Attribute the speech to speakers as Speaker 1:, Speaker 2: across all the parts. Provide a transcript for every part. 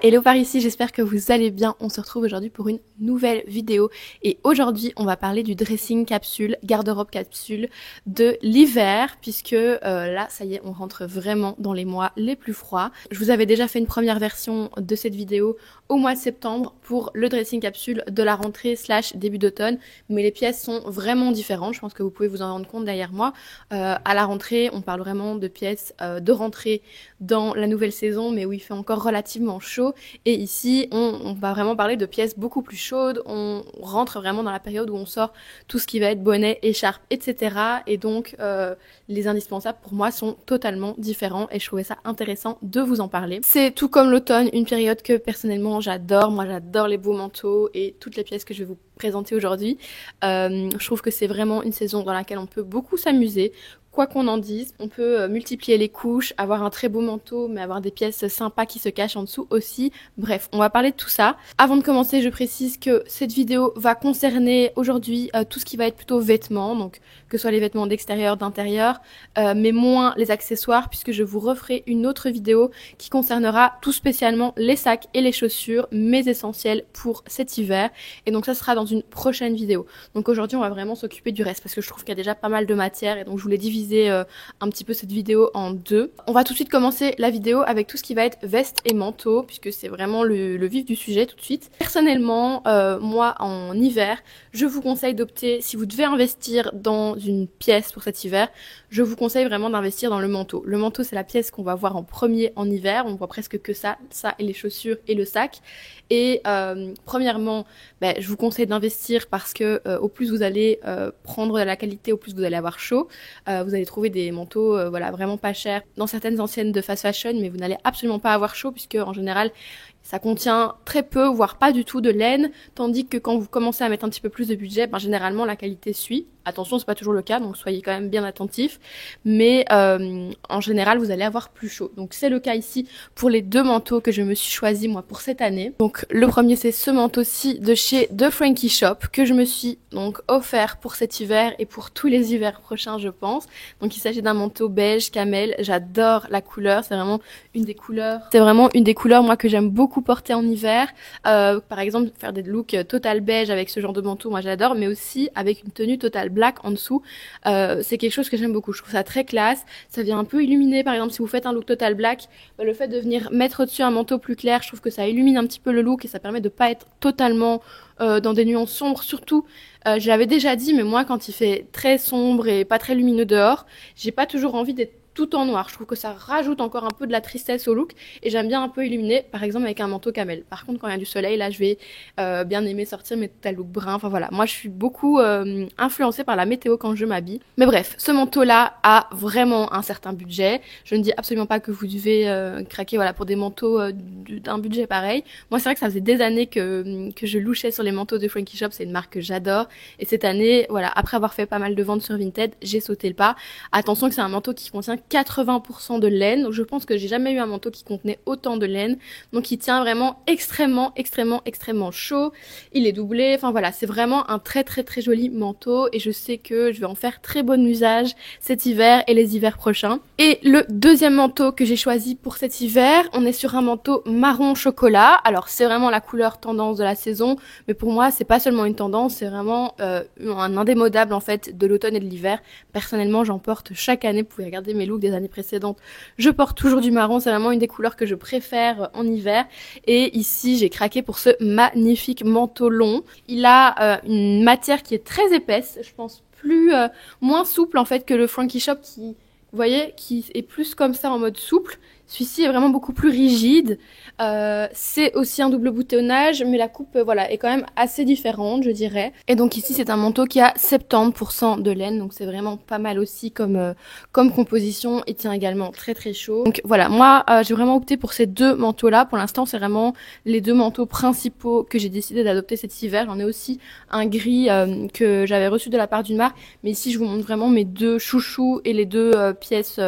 Speaker 1: Hello par ici, j'espère que vous allez bien. On se retrouve aujourd'hui pour une nouvelle vidéo et aujourd'hui on va parler du dressing capsule, garde-robe capsule de l'hiver puisque là ça y est, on rentre vraiment dans les mois les plus froids. Je vous avais déjà fait une première version de cette vidéo au mois de septembre pour le dressing capsule de la rentrée / début d'automne, mais les pièces sont vraiment différentes, je pense que vous pouvez vous en rendre compte derrière moi. À la rentrée, on parle vraiment de pièces de rentrée dans la nouvelle saison, mais où il fait encore relativement chaud. Et ici, on va vraiment parler de pièces beaucoup plus chaudes. On rentre vraiment dans la période où on sort tout ce qui va être bonnet, écharpe, etc. Et donc, les indispensables pour moi sont totalement différents et je trouvais ça intéressant de vous en parler. C'est tout comme l'automne, une période que personnellement j'adore. Moi, j'adore les beaux manteaux et toutes les pièces que je vais vous présenter aujourd'hui. Je trouve que c'est vraiment une saison dans laquelle on peut beaucoup s'amuser. Quoi qu'on en dise, on peut multiplier les couches, avoir un très beau manteau, mais avoir des pièces sympas qui se cachent en dessous aussi. Bref, on va parler de tout ça. Avant de commencer, je précise que cette vidéo va concerner aujourd'hui tout ce qui va être plutôt vêtements, donc que ce soit les vêtements d'extérieur, d'intérieur, mais moins les accessoires, puisque je vous referai une autre vidéo qui concernera tout spécialement les sacs et les chaussures, mes essentiels pour cet hiver. Et donc ça sera dans une prochaine vidéo. Donc aujourd'hui, on va vraiment s'occuper du reste, parce que je trouve qu'il y a déjà pas mal de matière, et donc je voulais diviser un petit peu cette vidéo en deux. On va tout de suite commencer la vidéo avec tout ce qui va être veste et manteau, puisque c'est vraiment le vif du sujet tout de suite. Personnellement, moi en hiver, je vous conseille d'opter, si vous devez investir dans une pièce pour cet hiver, je vous conseille vraiment d'investir dans le manteau. Le manteau, c'est la pièce qu'on va voir en premier en hiver, on voit presque que ça et les chaussures et le sac. Et premièrement, je vous conseille d'investir parce que au plus vous allez prendre la qualité, au plus vous allez avoir chaud. Vous allez trouver des manteaux voilà, vraiment pas chers dans certaines enseignes de fast fashion, mais vous n'allez absolument pas avoir chaud puisque en général ça contient très peu, voire pas du tout de laine, tandis que quand vous commencez à mettre un petit peu plus de budget, généralement la qualité suit. Attention, c'est pas toujours le cas, donc soyez quand même bien attentifs. Mais en général, vous allez avoir plus chaud. Donc c'est le cas ici pour les deux manteaux que je me suis choisi moi pour cette année. Donc le premier, c'est ce manteau-ci de chez The Frankie Shop que je me suis donc offert pour cet hiver et pour tous les hivers prochains, je pense. Donc il s'agit d'un manteau beige camel. J'adore la couleur. C'est vraiment une des couleurs. C'est vraiment une des couleurs moi que j'aime beaucoup porter en hiver. Par exemple, faire des looks total beige avec ce genre de manteau, moi j'adore, mais aussi avec une tenue total black en dessous. C'est quelque chose que j'aime beaucoup. Je trouve ça très classe. Ça vient un peu illuminer. Par exemple, si vous faites un look total black, le fait de venir mettre au-dessus un manteau plus clair, je trouve que ça illumine un petit peu le look et ça permet de pas être totalement dans des nuances sombres. Surtout, je l'avais déjà dit, mais moi, quand il fait très sombre et pas très lumineux dehors, j'ai pas toujours envie d'être tout en noir. Je trouve que ça rajoute encore un peu de la tristesse au look et j'aime bien un peu illuminer, par exemple avec un manteau camel. Par contre, quand il y a du soleil, là, je vais bien aimer sortir mes total look brun. Enfin voilà, moi je suis beaucoup influencée par la météo quand je m'habille. Mais bref, ce manteau-là a vraiment un certain budget. Je ne dis absolument pas que vous devez craquer voilà pour des manteaux d'un budget pareil. Moi, c'est vrai que ça faisait des années que je louchais sur les manteaux de Frankie Shop. C'est une marque que j'adore. Et cette année, voilà, après avoir fait pas mal de ventes sur Vinted, j'ai sauté le pas. Attention que c'est un manteau qui contient 80% de laine, donc je pense que j'ai jamais eu un manteau qui contenait autant de laine, donc il tient vraiment extrêmement chaud, il est doublé, enfin voilà, c'est vraiment un très joli manteau et je sais que je vais en faire très bon usage cet hiver et les hivers prochains. Et le deuxième manteau que j'ai choisi pour cet hiver, on est sur un manteau marron chocolat. Alors c'est vraiment la couleur tendance de la saison, mais pour moi c'est pas seulement une tendance, c'est vraiment un indémodable en fait de l'automne et de l'hiver. Personnellement j'en porte chaque année, vous pouvez regarder mes looks des années précédentes, je porte toujours du marron, c'est vraiment une des couleurs que je préfère en hiver. Et ici j'ai craqué pour ce magnifique manteau long. Il a une matière qui est très épaisse, je pense moins souple en fait que le Frankie Shop qui, vous voyez, qui est plus comme ça en mode souple. Celui-ci est vraiment beaucoup plus rigide. C'est aussi un double boutonnage, mais la coupe voilà, est quand même assez différente, je dirais. Et donc ici, c'est un manteau qui a 70% de laine, donc c'est vraiment pas mal aussi comme composition. Il tient également très chaud. Donc voilà, moi, j'ai vraiment opté pour ces deux manteaux-là. Pour l'instant, c'est vraiment les deux manteaux principaux que j'ai décidé d'adopter cet hiver. J'en ai aussi un gris que j'avais reçu de la part d'une marque, mais ici, je vous montre vraiment mes deux chouchous et les deux pièces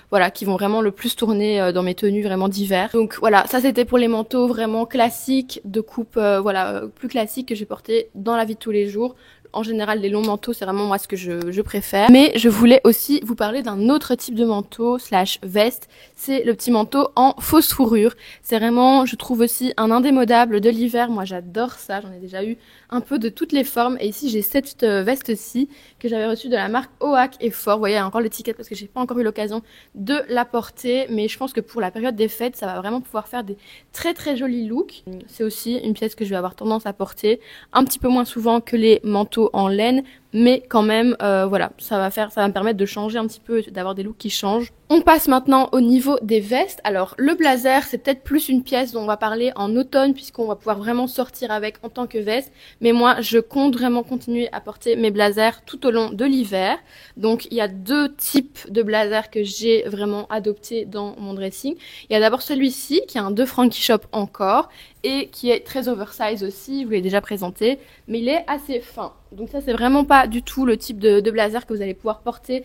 Speaker 1: voilà, qui vont vraiment le plus tourner dans mes tenues vraiment d'hiver. Donc voilà, ça c'était pour les manteaux vraiment classiques, de coupe voilà plus classique que j'ai porté dans la vie de tous les jours. en général, les longs manteaux, c'est vraiment moi ce que je préfère. Mais je voulais aussi vous parler d'un autre type de manteau / veste. C'est le petit manteau en fausse fourrure. C'est vraiment, je trouve aussi, un indémodable de l'hiver. Moi, j'adore ça. J'en ai déjà eu un peu de toutes les formes. Et ici, j'ai cette veste-ci que j'avais reçue de la marque Oak et Fort. Vous voyez, il y a encore l'étiquette parce que j'ai pas encore eu l'occasion de la porter. Mais je pense que pour la période des fêtes, ça va vraiment pouvoir faire des très très jolis looks. C'est aussi une pièce que je vais avoir tendance à porter un petit peu moins souvent que les manteaux en laine, mais quand même, voilà, ça va me permettre de changer un petit peu, d'avoir des looks qui changent. On passe maintenant au niveau des vestes. Alors, le blazer, c'est peut-être plus une pièce dont on va parler en automne, puisqu'on va pouvoir vraiment sortir avec en tant que veste. Mais moi, je compte vraiment continuer à porter mes blazers tout au long de l'hiver. Donc, il y a deux types de blazers que j'ai vraiment adoptés dans mon dressing. Il y a d'abord celui-ci, qui est un de Frankie Shop encore, et qui est très oversize aussi, je vous l'ai déjà présenté, mais il est assez fin. Donc ça, c'est vraiment pas du tout le type de blazer que vous allez pouvoir porter,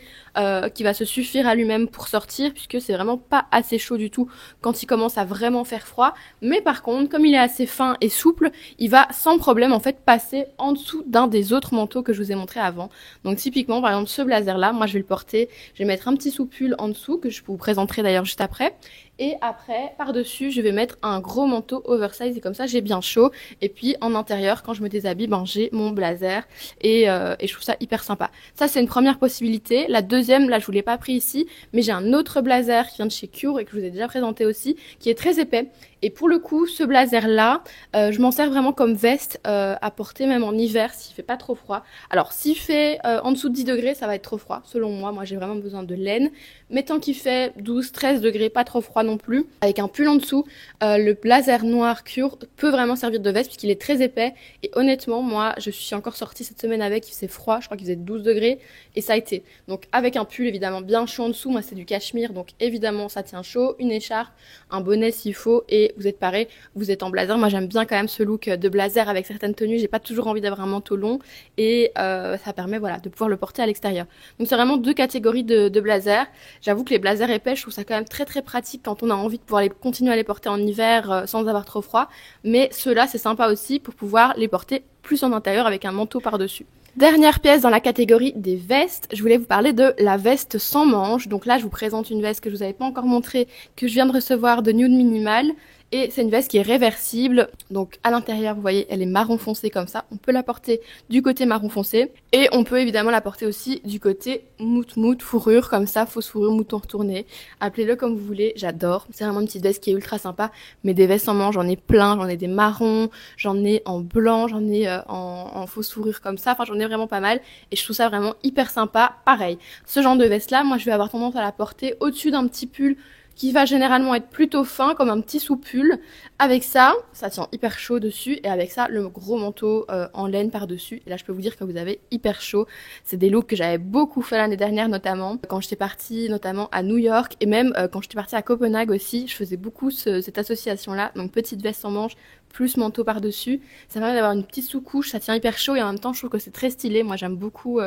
Speaker 1: qui va se suffire à lui-même pour sortir, puisque c'est vraiment pas assez chaud du tout quand il commence à vraiment faire froid. Mais par contre, comme il est assez fin et souple, il va sans problème en fait passer en dessous d'un des autres manteaux que je vous ai montré avant. Donc typiquement, par exemple, ce blazer-là, moi je vais le porter, je vais mettre un petit sous-pull en dessous, que je vous présenterai d'ailleurs juste après. Et après, par-dessus, je vais mettre un gros manteau oversize et comme ça, j'ai bien chaud. Et puis, en intérieur, quand je me déshabille, ben, j'ai mon blazer et je trouve ça hyper sympa. Ça, c'est une première possibilité. La deuxième, là, je vous l'ai pas pris ici, mais j'ai un autre blazer qui vient de chez Cure et que je vous ai déjà présenté aussi, qui est très épais. Et pour le coup, ce blazer-là, je m'en sers vraiment comme veste à porter même en hiver s'il fait pas trop froid. Alors, s'il fait en dessous de 10 degrés, ça va être trop froid, selon moi. Moi, j'ai vraiment besoin de laine. Mais tant qu'il fait 12-13 degrés, pas trop froid non plus, avec un pull en dessous, le blazer noir Cure peut vraiment servir de veste puisqu'il est très épais. Et honnêtement, moi, je suis encore sortie cette semaine avec, il faisait froid, je crois qu'il faisait 12 degrés, et ça a été. Donc, avec un pull évidemment bien chaud en dessous, moi c'est du cachemire, donc évidemment ça tient chaud, une écharpe, un bonnet s'il faut, et vous êtes paré, vous êtes en blazer. Moi j'aime bien quand même ce look de blazer avec certaines tenues, j'ai pas toujours envie d'avoir un manteau long, et ça permet voilà de pouvoir le porter à l'extérieur. Donc c'est vraiment deux catégories de blazer. J'avoue que les blazers épais, je trouve ça quand même très très pratique quand on a envie de pouvoir continuer à les porter en hiver sans avoir trop froid, mais ceux-là c'est sympa aussi pour pouvoir les porter plus en intérieur avec un manteau par-dessus. Dernière pièce dans la catégorie des vestes, je voulais vous parler de la veste sans manches. Donc là, je vous présente une veste que je vous avais pas encore montrée, que je viens de recevoir de Nude Minimal. Et c'est une veste qui est réversible. Donc à l'intérieur, vous voyez, elle est marron foncé comme ça. On peut la porter du côté marron foncé. Et on peut évidemment la porter aussi du côté mout fourrure, comme ça, fausse fourrure, mouton retourné. Appelez-le comme vous voulez, j'adore. C'est vraiment une petite veste qui est ultra sympa. Mais des vestes sans manches, j'en ai plein. J'en ai des marrons, j'en ai en blanc, j'en ai en fausse fourrure comme ça. Enfin, j'en ai vraiment pas mal. Et je trouve ça vraiment hyper sympa. Pareil, ce genre de veste-là, moi, je vais avoir tendance à la porter au-dessus d'un petit pull qui va généralement être plutôt fin, comme un petit sous-pull. Avec ça, ça tient hyper chaud dessus, et avec ça, le gros manteau en laine par-dessus. Et là, je peux vous dire que vous avez hyper chaud. C'est des looks que j'avais beaucoup fait l'année dernière, notamment quand j'étais partie, notamment à New York, et même quand j'étais partie à Copenhague aussi, je faisais beaucoup cette association-là. Donc petite veste sans manches, plus manteau par-dessus. Ça permet d'avoir une petite sous-couche, ça tient hyper chaud, et en même temps, je trouve que c'est très stylé. Moi, j'aime beaucoup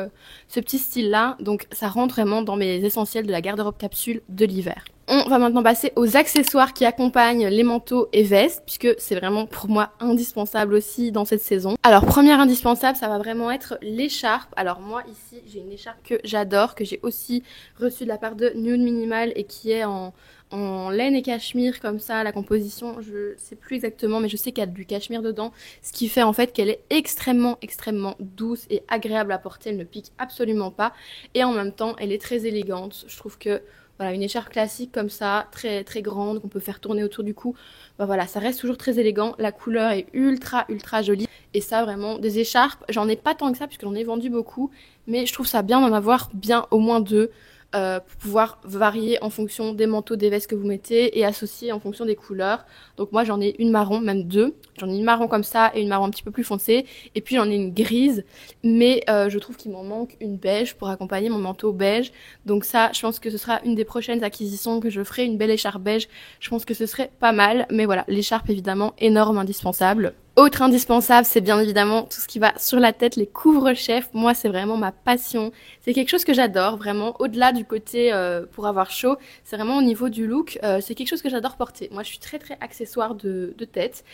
Speaker 1: ce petit style-là. Donc ça rentre vraiment dans mes essentiels de la garde-robe capsule de l'hiver. On va maintenant passer aux accessoires qui accompagnent les manteaux et vestes, puisque c'est vraiment pour moi indispensable aussi dans cette saison. Alors, première indispensable, ça va vraiment être l'écharpe. Alors moi ici, j'ai une écharpe que j'adore, que j'ai aussi reçue de la part de Nude Minimal et qui est en laine et cachemire comme ça. La composition, je sais plus exactement, mais je sais qu'il y a du cachemire dedans, ce qui fait en fait qu'elle est extrêmement douce et agréable à porter. Elle ne pique absolument pas, et en même temps, elle est très élégante. Je trouve que voilà, une écharpe classique comme ça, très très grande, qu'on peut faire tourner autour du cou, bah voilà, ça reste toujours très élégant. La couleur est ultra jolie. Et ça, vraiment, des écharpes, j'en ai pas tant que ça puisque j'en ai vendu beaucoup, mais je trouve ça bien d'en avoir bien au moins deux. Pour pouvoir varier en fonction des manteaux, des vestes que vous mettez, et associer en fonction des couleurs. Donc moi j'en ai une marron, même deux. J'en ai une marron comme ça et une marron un petit peu plus foncée, et puis j'en ai une grise, mais je trouve qu'il m'en manque une beige pour accompagner mon manteau beige. Donc ça, je pense que ce sera une des prochaines acquisitions que je ferai, une belle écharpe beige. Je pense que ce serait pas mal, mais voilà, l'écharpe évidemment énorme, indispensable. Autre indispensable, c'est bien évidemment tout ce qui va sur la tête, les couvre-chefs. Moi, c'est vraiment ma passion. C'est quelque chose que j'adore, vraiment. Au-delà du côté pour avoir chaud, c'est vraiment au niveau du look. C'est quelque chose que j'adore porter. Moi, je suis très accessoire de tête,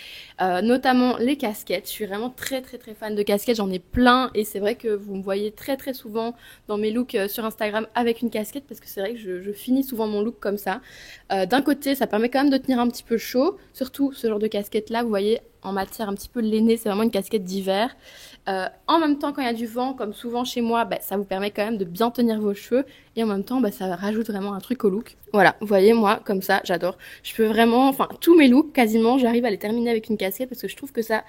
Speaker 1: notamment les casquettes. Je suis vraiment très fan de casquettes. J'en ai plein et c'est vrai que vous me voyez très souvent dans mes looks sur Instagram avec une casquette parce que c'est vrai que je finis souvent mon look comme ça. D'un côté, ça permet quand même de tenir un petit peu chaud, surtout ce genre de casquette-là, vous voyez, en matière un petit peu lainée, c'est vraiment une casquette d'hiver. En même temps, quand il y a du vent, comme souvent chez moi, bah, ça vous permet quand même de bien tenir vos cheveux. Et en même temps, bah, ça rajoute vraiment un truc au look. Voilà, vous voyez, moi, comme ça, j'adore. Je peux vraiment, enfin, tous mes looks, quasiment, j'arrive à les terminer avec une casquette parce que je trouve que ça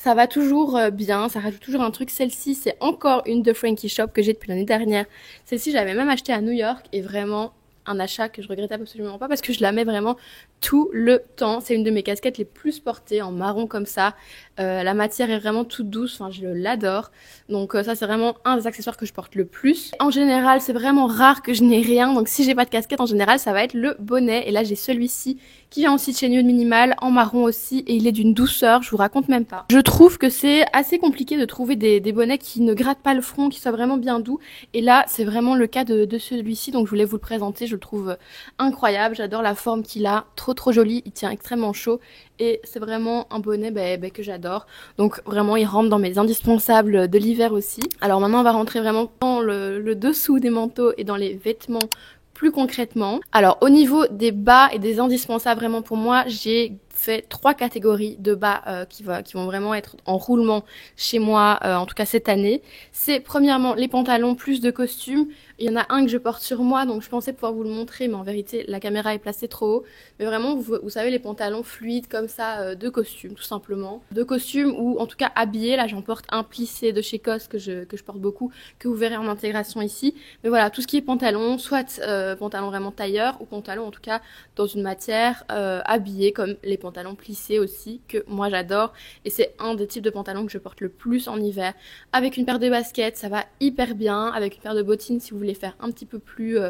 Speaker 1: va toujours bien, ça rajoute toujours un truc. Celle-ci, c'est encore une de Frankie Shop que j'ai depuis l'année dernière. Celle-ci, j'avais même acheté à New York et vraiment un achat que je regrette absolument pas parce que je la mets vraiment tout le temps. C'est une de mes casquettes les plus portées en marron comme ça. La matière est vraiment toute douce, enfin je l'adore. Donc ça c'est vraiment un des accessoires que je porte le plus. En général c'est vraiment rare que je n'ai rien, donc si j'ai pas de casquette en général ça va être le bonnet. Et là j'ai celui-ci qui vient aussi de chez Nude Minimal, en marron aussi, et il est d'une douceur, je vous raconte même pas. Je trouve que c'est assez compliqué de trouver des bonnets qui ne grattent pas le front, qui soient vraiment bien doux. Et là c'est vraiment le cas de celui-ci, donc je voulais vous le présenter. Je le trouve incroyable, j'adore la forme qu'il a, trop joli, il tient extrêmement chaud et c'est vraiment un bonnet que j'adore. Donc vraiment il rentre dans mes indispensables de l'hiver aussi. Alors maintenant on va rentrer vraiment dans le dessous des manteaux et dans les vêtements plus concrètement. Alors au niveau des bas et des indispensables vraiment pour moi, j'ai fait 3 catégories de bas qui vont vraiment être en roulement chez moi, en tout cas cette année. C'est premièrement les pantalons plus de costumes. Il y en a un que je porte sur moi, donc je pensais pouvoir vous le montrer, mais en vérité la caméra est placée trop haut. Mais vraiment, vous savez, les pantalons fluides comme ça, de costume tout simplement. De costume ou en tout cas habillés. Là j'en porte un plissé de chez COS que je porte beaucoup, que vous verrez en intégration ici. Mais voilà, tout ce qui est pantalon, soit pantalon vraiment tailleur ou pantalon en tout cas dans une matière habillée comme les pantalons plissés aussi, que moi j'adore. Et c'est un des types de pantalons que je porte le plus en hiver. Avec une paire de baskets, ça va hyper bien. Avec une paire de bottines si vous voulez faire un petit peu plus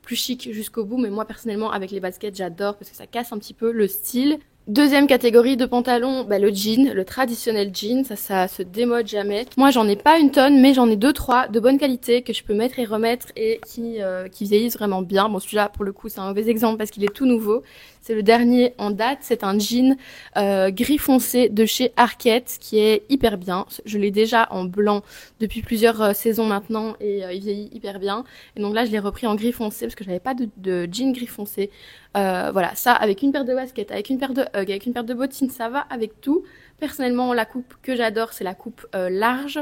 Speaker 1: chic jusqu'au bout. Mais moi personnellement avec les baskets j'adore parce que ça casse un petit peu le style. Deuxième catégorie de pantalons, le jean, le traditionnel jean, ça se démode jamais. Moi j'en ai pas une tonne mais j'en ai 2-3 de bonne qualité que je peux mettre et remettre et qui vieillissent vraiment bien. Bon celui-là pour le coup c'est un mauvais exemple parce qu'il est tout nouveau. C'est le dernier en date, c'est un jean gris foncé de chez Arket qui est hyper bien. Je l'ai déjà en blanc depuis plusieurs saisons maintenant et il vieillit hyper bien. Et donc là je l'ai repris en gris foncé parce que j'avais pas de jean gris foncé. Voilà, ça avec une paire de baskets, avec une paire de hugs, avec une paire de bottines, ça va avec tout. Personnellement, la coupe que j'adore, c'est la coupe large,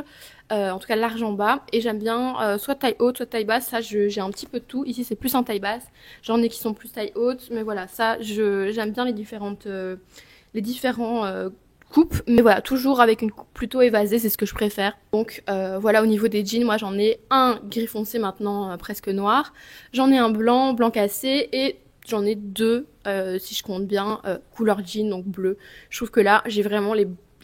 Speaker 1: en tout cas large en bas. Et j'aime bien soit taille haute, soit taille basse. Ça, j'ai un petit peu de tout. Ici, c'est plus en taille basse. J'en ai qui sont plus taille haute, mais voilà, ça, j'aime bien les différents coupes. Mais voilà, toujours avec une coupe plutôt évasée, c'est ce que je préfère. Donc voilà, au niveau des jeans, moi j'en ai un gris foncé maintenant, presque noir. J'en ai un blanc cassé et j'en ai 2, si je compte bien, couleur jean, donc bleu. Je trouve que là, j'ai vraiment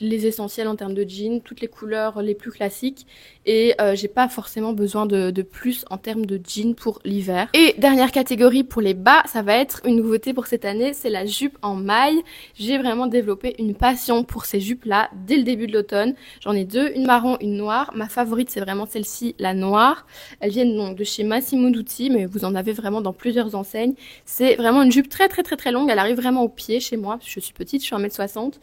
Speaker 1: les essentiels en termes de jeans, toutes les couleurs les plus classiques et j'ai pas forcément besoin de plus en termes de jeans pour l'hiver. Et dernière catégorie pour les bas, ça va être une nouveauté pour cette année, c'est la jupe en maille. J'ai vraiment développé une passion pour ces jupes là dès le début de l'automne. J'en ai 2, une marron, une noire. Ma favorite c'est vraiment celle-ci, la noire. Elles viennent donc de chez Massimo Dutti, mais vous en avez vraiment dans plusieurs enseignes. C'est vraiment une jupe très longue, elle arrive vraiment au pied chez moi, je suis petite, je suis 1m60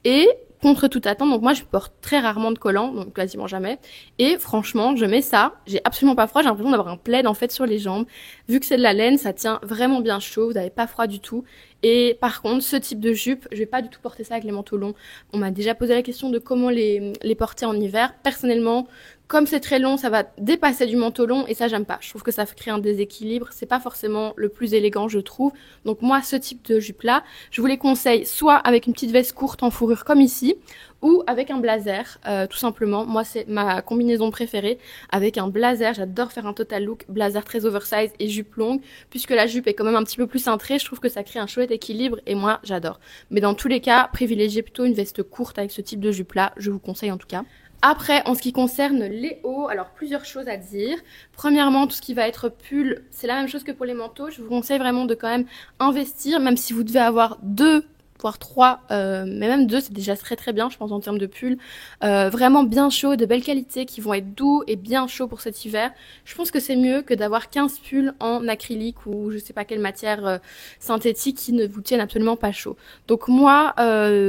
Speaker 1: et contre toute attente, donc moi je porte très rarement de collant, donc quasiment jamais, et franchement je mets ça, j'ai absolument pas froid, j'ai l'impression d'avoir un plaid en fait sur les jambes, vu que c'est de la laine, ça tient vraiment bien chaud, vous n'avez pas froid du tout, et par contre ce type de jupe, je vais pas du tout porter ça avec les manteaux longs. On m'a déjà posé la question de comment les porter en hiver. Personnellement, comme c'est très long, ça va dépasser du manteau long et ça j'aime pas. Je trouve que ça crée un déséquilibre, c'est pas forcément le plus élégant je trouve. Donc moi ce type de jupe là, je vous les conseille soit avec une petite veste courte en fourrure comme ici, ou avec un blazer, tout simplement. Moi c'est ma combinaison préférée, avec un blazer. J'adore faire un total look blazer très oversize et jupe longue, puisque la jupe est quand même un petit peu plus cintrée, je trouve que ça crée un chouette équilibre et moi j'adore. Mais dans tous les cas, privilégiez plutôt une veste courte avec ce type de jupe là, je vous conseille en tout cas. Après, en ce qui concerne les hauts, alors plusieurs choses à dire. Premièrement, tout ce qui va être pull, c'est la même chose que pour les manteaux. Je vous conseille vraiment de quand même investir, même si vous devez avoir 2 voire 3, mais même 2, c'est déjà très très bien, je pense, en termes de pull. Vraiment bien chaud, de belle qualité, qui vont être doux et bien chauds pour cet hiver. Je pense que c'est mieux que d'avoir 15 pulls en acrylique ou je sais pas quelle matière synthétique qui ne vous tiennent absolument pas chaud. Donc moi,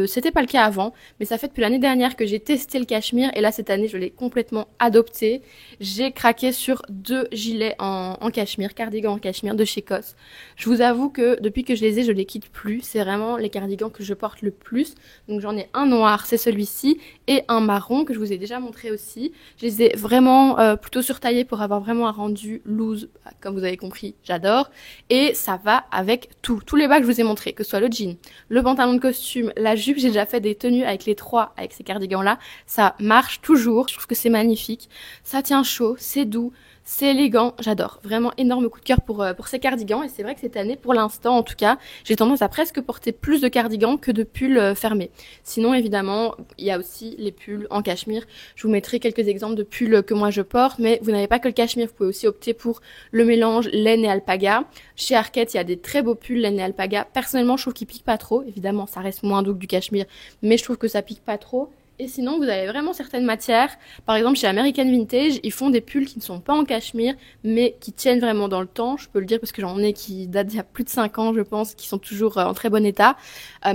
Speaker 1: c'était pas le cas avant, mais ça fait depuis l'année dernière que j'ai testé le cachemire et là cette année je l'ai complètement adopté. J'ai craqué sur 2 gilets en cachemire, cardigans en cachemire de chez COS. Je vous avoue que depuis que je les ai, je les quitte plus. C'est vraiment les cardigans que je porte le plus. Donc j'en ai un noir, c'est celui-ci, et un marron que je vous ai déjà montré aussi. Je les ai vraiment plutôt surtaillés pour avoir vraiment un rendu loose, comme vous avez compris, j'adore. Et ça va avec tous les bas que je vous ai montrés, que ce soit le jean, le pantalon de costume, la jupe. J'ai déjà fait des tenues avec les 3, avec ces cardigans-là. Ça marche toujours. Je trouve que c'est magnifique. Ça tient chaud, c'est doux. C'est élégant, j'adore. Vraiment énorme coup de cœur pour ces cardigans. Et c'est vrai que cette année, pour l'instant en tout cas, j'ai tendance à presque porter plus de cardigans que de pulls fermés. Sinon, évidemment, il y a aussi les pulls en cachemire. Je vous mettrai quelques exemples de pulls que moi je porte, mais vous n'avez pas que le cachemire. Vous pouvez aussi opter pour le mélange laine et alpaga. Chez Arket, il y a des très beaux pulls laine et alpaga. Personnellement, je trouve qu'ils piquent pas trop. Évidemment, ça reste moins doux que du cachemire, mais je trouve que ça pique pas trop. Et sinon, vous avez vraiment certaines matières. Par exemple, chez American Vintage, ils font des pulls qui ne sont pas en cachemire, mais qui tiennent vraiment dans le temps. Je peux le dire parce que j'en ai qui datent d'il y a plus de 5 ans, je pense, qui sont toujours en très bon état,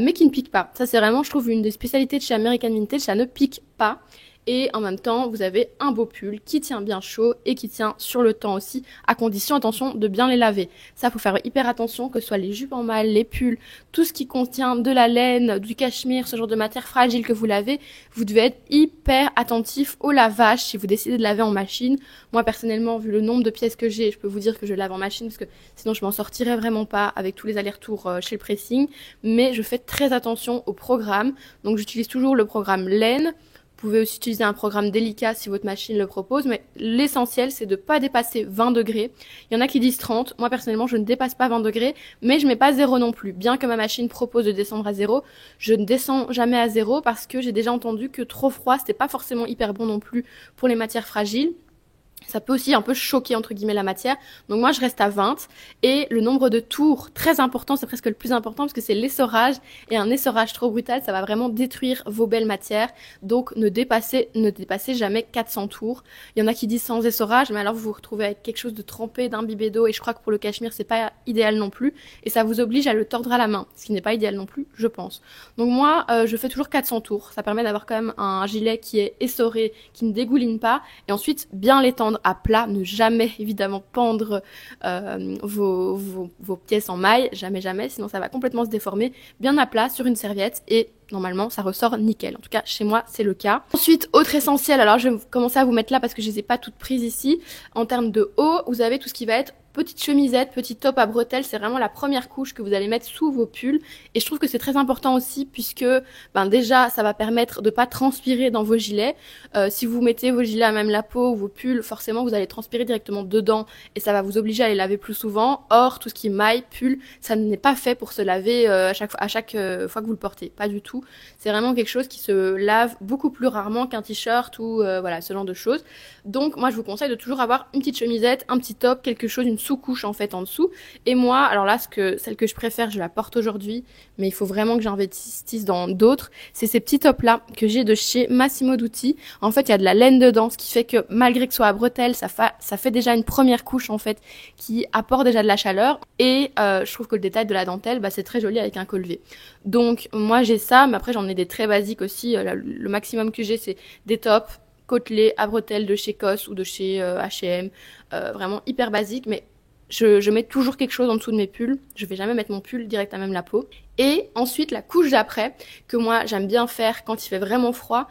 Speaker 1: mais qui ne piquent pas. Ça, c'est vraiment, je trouve, une des spécialités de chez American Vintage. Ça ne pique pas. Et en même temps, vous avez un beau pull qui tient bien chaud et qui tient sur le temps aussi, à condition, attention, de bien les laver. Ça, faut faire hyper attention, que ce soit les jupes en maille, les pulls, tout ce qui contient de la laine, du cachemire, ce genre de matière fragile que vous lavez, vous devez être hyper attentif au lavage si vous décidez de laver en machine. Moi, personnellement, vu le nombre de pièces que j'ai, je peux vous dire que je lave en machine parce que sinon je m'en sortirais vraiment pas avec tous les allers-retours chez le pressing. Mais je fais très attention au programme. Donc, j'utilise toujours le programme laine. Vous pouvez aussi utiliser un programme délicat si votre machine le propose, mais l'essentiel, c'est de ne pas dépasser 20 degrés. Il y en a qui disent 30. Moi, personnellement, je ne dépasse pas 20 degrés, mais je mets pas 0 non plus. Bien que ma machine propose de descendre à 0, je ne descends jamais à 0 parce que j'ai déjà entendu que trop froid, c'était pas forcément hyper bon non plus pour les matières fragiles. Ça peut aussi un peu choquer entre guillemets la matière. Donc moi je reste à 20 et le nombre de tours, très important, c'est presque le plus important parce que c'est l'essorage et un essorage trop brutal, ça va vraiment détruire vos belles matières. Donc ne dépassez jamais 400 tours. Il y en a qui disent sans essorage, mais alors vous vous retrouvez avec quelque chose de trempé, d'imbibé d'eau et je crois que pour le cachemire c'est pas idéal non plus et ça vous oblige à le tordre à la main, ce qui n'est pas idéal non plus, je pense. Donc moi je fais toujours 400 tours, ça permet d'avoir quand même un gilet qui est essoré, qui ne dégouline pas et ensuite bien l'étendre à plat, ne jamais évidemment pendre vos pièces en maille, jamais, sinon ça va complètement se déformer, bien à plat sur une serviette et normalement ça ressort nickel. En tout cas chez moi c'est le cas. Ensuite, autre essentiel, alors je vais commencer à vous mettre là parce que je les ai pas toutes prises ici. En termes de haut, vous avez tout ce qui va être petite chemisette, petit top à bretelles, c'est vraiment la première couche que vous allez mettre sous vos pulls et je trouve que c'est très important aussi puisque déjà ça va permettre de pas transpirer dans vos gilets. Si vous mettez vos gilets à même la peau ou vos pulls, forcément vous allez transpirer directement dedans et ça va vous obliger à les laver plus souvent. Or tout ce qui est maille, pull, ça n'est pas fait pour se laver à chaque fois que vous le portez, pas du tout. C'est vraiment quelque chose qui se lave beaucoup plus rarement qu'un t-shirt ou voilà ce genre de choses. Donc moi je vous conseille de toujours avoir une petite chemisette, un petit top, quelque chose, une sous-couche en fait en dessous. Et moi, alors là, celle que je préfère, je la porte aujourd'hui, mais il faut vraiment que j'investisse dans d'autres. C'est ces petits tops là que j'ai de chez Massimo Dutti. En fait, il y a de la laine dedans, ce qui fait que malgré que ce soit à bretelles, ça fait déjà une première couche en fait qui apporte déjà de la chaleur. Et je trouve que le détail de la dentelle, c'est très joli avec un col V. Donc moi j'ai ça, mais après j'en ai des très basiques aussi. Le maximum que j'ai, c'est des tops côtelés à bretelles de chez COS ou de chez H&M, vraiment hyper basique, mais je mets toujours quelque chose en dessous de mes pulls. Je vais jamais mettre mon pull direct à même la peau. Et ensuite, la couche d'après, que moi j'aime bien faire quand il fait vraiment froid,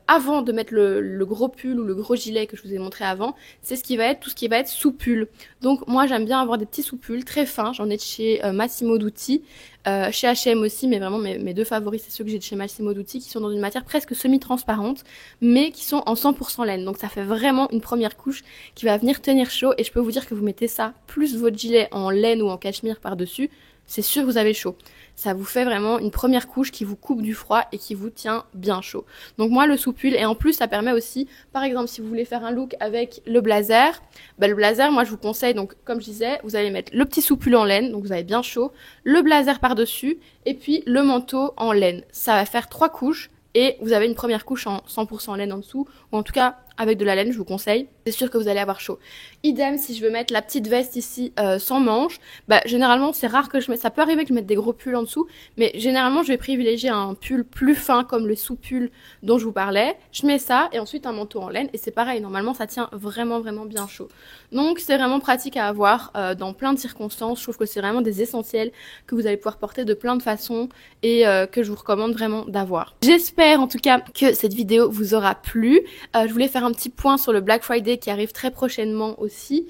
Speaker 1: avant de mettre le gros pull ou le gros gilet que je vous ai montré avant, c'est tout ce qui va être sous pull. Donc moi j'aime bien avoir des petits sous pulls très fins. J'en ai de chez Massimo Dutti, chez H&M aussi, mais vraiment mes deux favoris c'est ceux que j'ai de chez Massimo Dutti qui sont dans une matière presque semi-transparente, mais qui sont en 100% laine. Donc ça fait vraiment une première couche qui va venir tenir chaud et je peux vous dire que vous mettez ça plus votre gilet en laine ou en cachemire par-dessus. c'est sûr que vous avez chaud. Ça vous fait vraiment une première couche qui vous coupe du froid et qui vous tient bien chaud. Donc moi, le sous-pull, et en plus, ça permet aussi, par exemple, si vous voulez faire un look avec le blazer, le blazer, moi, je vous conseille, donc, comme je disais, vous allez mettre le petit sous-pull en laine, donc vous avez bien chaud, le blazer par-dessus, et puis le manteau en laine. Ça va faire 3 couches, et vous avez une première couche en 100% laine en dessous, ou en tout cas, avec de la laine, je vous conseille. C'est sûr que vous allez avoir chaud. Idem, si je veux mettre la petite veste ici sans manches, généralement, c'est rare que je mette, ça peut arriver que je mette des gros pulls en dessous, mais généralement, je vais privilégier un pull plus fin comme le sous-pull dont je vous parlais. Je mets ça et ensuite un manteau en laine et c'est pareil, normalement, ça tient vraiment, vraiment bien chaud. Donc, c'est vraiment pratique à avoir dans plein de circonstances. Je trouve que c'est vraiment des essentiels que vous allez pouvoir porter de plein de façons et que je vous recommande vraiment d'avoir. J'espère en tout cas que cette vidéo vous aura plu. Je voulais faire un petit point sur le Black Friday qui arrive très prochainement aussi.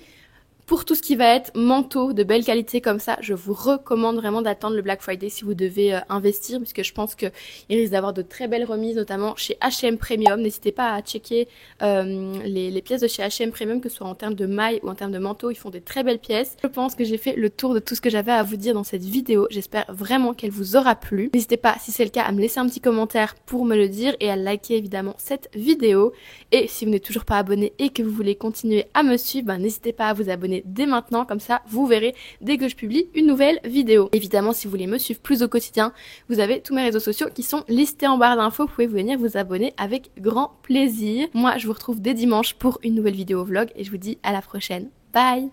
Speaker 1: Pour tout ce qui va être manteau de belle qualité comme ça, je vous recommande vraiment d'attendre le Black Friday si vous devez investir, puisque je pense qu'il risque d'avoir de très belles remises, notamment chez H&M Premium. N'hésitez pas à checker les pièces de chez H&M Premium, que ce soit en termes de mailles ou en termes de manteau, ils font des très belles pièces. Je pense que j'ai fait le tour de tout ce que j'avais à vous dire dans cette vidéo. J'espère vraiment qu'elle vous aura plu. N'hésitez pas, si c'est le cas, à me laisser un petit commentaire pour me le dire et à liker évidemment cette vidéo. Et si vous n'êtes toujours pas abonné et que vous voulez continuer à me suivre, n'hésitez pas à vous abonner dès maintenant, comme ça vous verrez dès que je publie une nouvelle vidéo. Évidemment, si vous voulez me suivre plus au quotidien, vous avez tous mes réseaux sociaux qui sont listés en barre d'infos, vous pouvez venir vous abonner avec grand plaisir. Moi je vous retrouve dès dimanche pour une nouvelle vidéo vlog et je vous dis à la prochaine. Bye!